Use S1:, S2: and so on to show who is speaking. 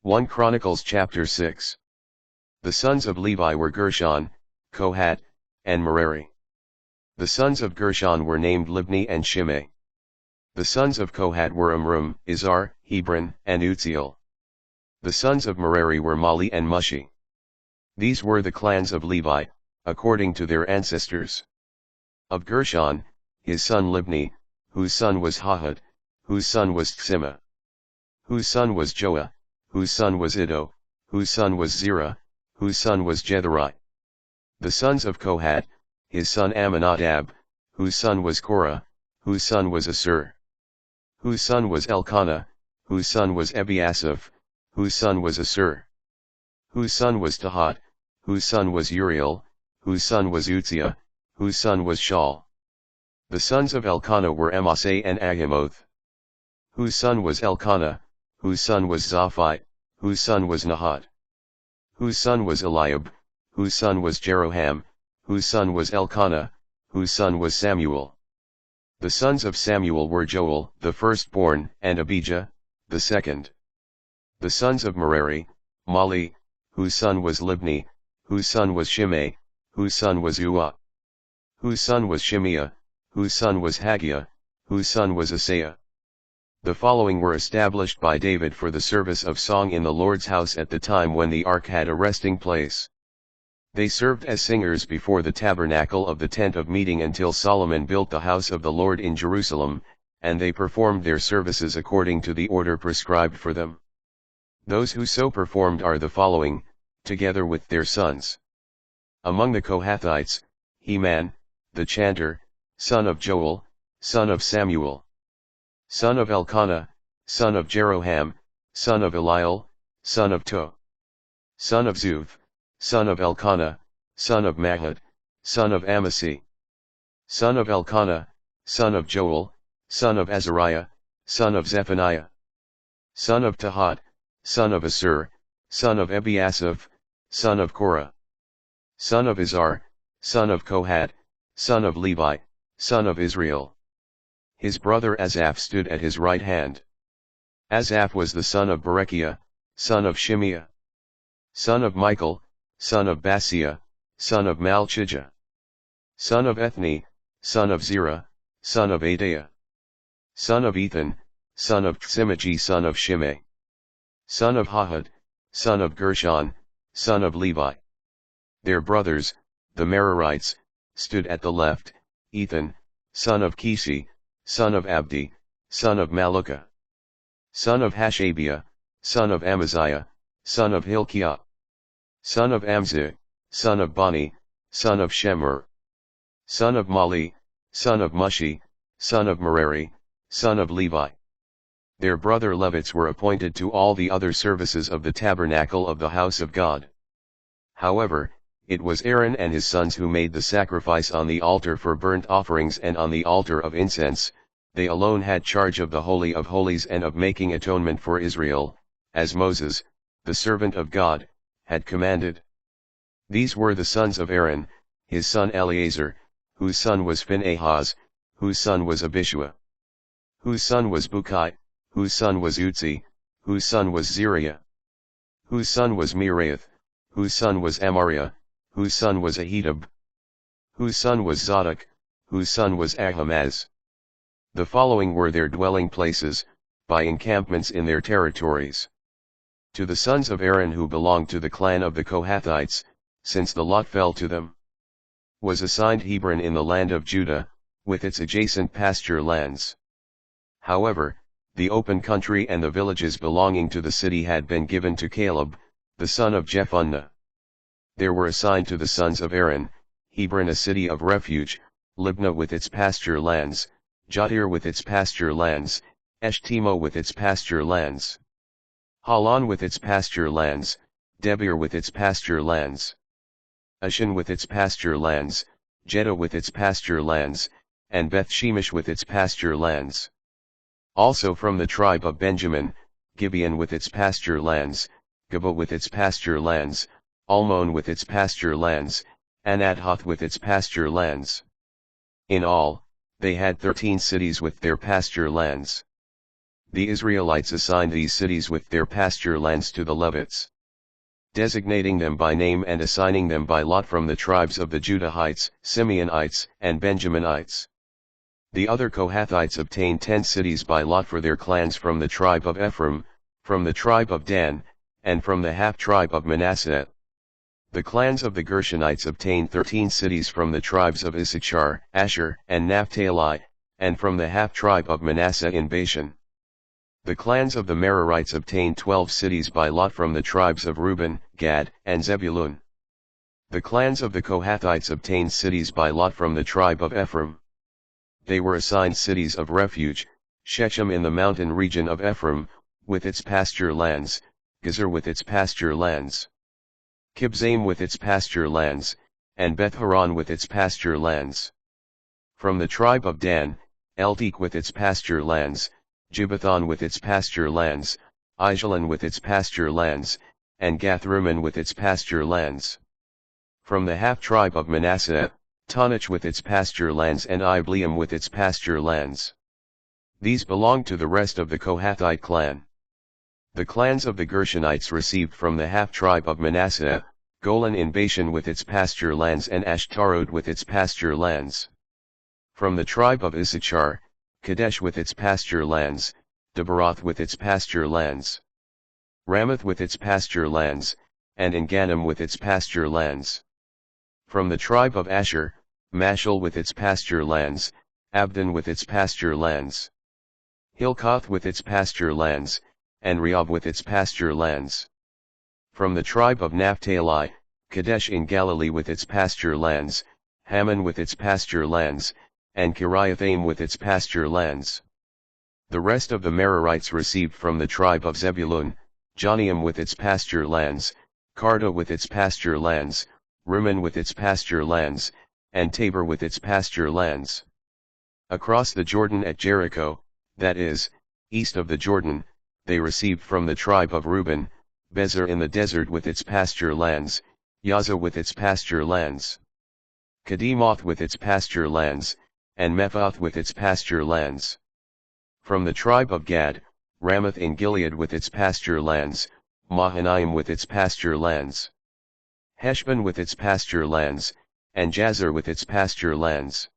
S1: 1 Chronicles chapter 6. The sons of Levi were Gershon, Kohat, and Merari. The sons of Gershon were named Libni and Shimei. The sons of Kohat were Amram, Izhar, Hebron, and Uzziel. The sons of Merari were Mali and Mushi. These were the clans of Levi, according to their ancestors. Of Gershon, his son Libni, whose son was Hahad, whose son was Tsima, whose son was Joah, whose son was Iddo, whose son was Zerah, whose son was Jetheri. The sons of Kohat, his son Amminadab, whose son was Korah, whose son was Assur, whose son was Elkanah, whose son was Ebiasaph, whose son was Assur, whose son was Tahat, whose son was Uriel, whose son was Uzziah, whose son was Shaul. The sons of Elkanah were Amasai and Ahimoth, whose son was Elkanah, whose son was Zophai, whose son was Nahat, whose son was Eliab, whose son was Jeroham, whose son was Elkanah, whose son was Samuel. The sons of Samuel were Joel, the firstborn, and Abijah, the second. The sons of Merari, Mali, whose son was Libni, whose son was Shimei, whose son was Uah, whose son was Shimeah, whose son was Haggiah, whose son was Asaiah. The following were established by David for the service of song in the Lord's house at the time when the ark had a resting place. They served as singers before the tabernacle of the tent of meeting until Solomon built the house of the Lord in Jerusalem, and they performed their services according to the order prescribed for them. Those who so performed are the following, together with their sons. Among the Kohathites, Heman, the chanter, son of Joel, son of Samuel, son of Elkanah, son of Jeroham, son of Eliel, son of Toh, son of Zuph, son of Elkanah, son of Mahad, son of Amasai, son of Elkanah, son of Joel, son of Azariah, son of Zephaniah, son of Tahat, son of Assur, son of Ebiasaph, son of Korah, son of Izhar, son of Kohat, son of Levi, son of Israel. His brother Asaph stood at his right hand. Asaph was the son of Berechiah, son of Shimeah, son of Michael, son of Baaseiah, son of Malchijah, son of Ethni, son of Zerah, son of Adaiah, son of Ethan, son of Tsimaji, son of Shimei, son of Hahad, son of Gershon, son of Levi. Their brothers, the Merarites, stood at the left, Ethan, son of Kishi, son of Abdi, son of Maluka, son of Hashabiah, son of Amaziah, son of Hilkiah, son of Amzi, son of Bani, son of Shemer, son of Mali, son of Mushi, son of Merari, son of Levi. Their brother Levites were appointed to all the other services of the tabernacle of the house of God. However, it was Aaron and his sons who made the sacrifice on the altar for burnt offerings and on the altar of incense. They alone had charge of the Holy of Holies and of making atonement for Israel, as Moses, the servant of God, had commanded. These were the sons of Aaron, his son Eleazar, whose son was Phinehas, whose son was Abishua, whose son was Bukai, whose son was Uzzi, whose son was Zeriah, whose son was Meraioth, whose son was Amariah, whose son was Ahitub, whose son was Zadok, whose son was Ahimaaz. The following were their dwelling places, by encampments in their territories. To the sons of Aaron who belonged to the clan of the Kohathites, since the lot fell to them, was assigned Hebron in the land of Judah, with its adjacent pasture lands. However, the open country and the villages belonging to the city had been given to Caleb, the son of Jephunneh. There were assigned to the sons of Aaron, Hebron a city of refuge, Libnah with its pasture lands, Jattir with its pasture lands, Eshtemo with its pasture lands, Halan with its pasture lands, Debir with its pasture lands, Ashan with its pasture lands, Jeddah with its pasture lands, and Beth Shemesh with its pasture lands. Also from the tribe of Benjamin, Gibeon with its pasture lands, Geba with its pasture lands, Almon with its pasture lands, Anathoth with its pasture lands. In all, they had 13 cities with their pasture lands. The Israelites assigned these cities with their pasture lands to the Levites, designating them by name and assigning them by lot from the tribes of the Judahites, Simeonites, and Benjaminites. The other Kohathites obtained 10 cities by lot for their clans from the tribe of Ephraim, from the tribe of Dan, and from the half-tribe of Manasseh. The clans of the Gershonites obtained 13 cities from the tribes of Issachar, Asher, and Naphtali, and from the half-tribe of Manasseh in Bashan. The clans of the Merarites obtained 12 cities by lot from the tribes of Reuben, Gad, and Zebulun. The clans of the Kohathites obtained cities by lot from the tribe of Ephraim. They were assigned cities of refuge: Shechem in the mountain region of Ephraim, with its pasture lands, Gezer with its pasture lands, Kibzaim with its pasture lands, and Beth-horon with its pasture lands. From the tribe of Dan, Eltek with its pasture lands, Gibbethon with its pasture lands, Aijalon with its pasture lands, and Gath-rimmon with its pasture lands. From the half-tribe of Manasseh, Taanach with its pasture lands and Ibleam with its pasture lands. These belonged to the rest of the Kohathite clan. The clans of the Gershonites received from the half-tribe of Manasseh, Golan in Bashan with its pasture lands and Ashtarod with its pasture lands. From the tribe of Issachar, Kadesh with its pasture lands, Debaroth with its pasture lands, Ramoth with its pasture lands, and Engannim with its pasture lands. From the tribe of Asher, Mashal with its pasture lands, Abdon with its pasture lands, Hilkoth with its pasture lands, and Rehob with its pasture lands. From the tribe of Naphtali, Kadesh in Galilee with its pasture lands, Hammon with its pasture lands, and Kiriathaim with its pasture lands. The rest of the Merarites received from the tribe of Zebulun, Joneam with its pasture lands, Karda with its pasture lands, Rimmon with its pasture lands, and Tabor with its pasture lands. Across the Jordan at Jericho, that is, east of the Jordan, they received from the tribe of Reuben, Bezer in the desert with its pasture lands, Yaza with its pasture lands, Kedemoth with its pasture lands, and Mephath with its pasture lands. From the tribe of Gad, Ramoth in Gilead with its pasture lands, Mahanaim with its pasture lands, Heshbon with its pasture lands, and Jazer with its pasture lands.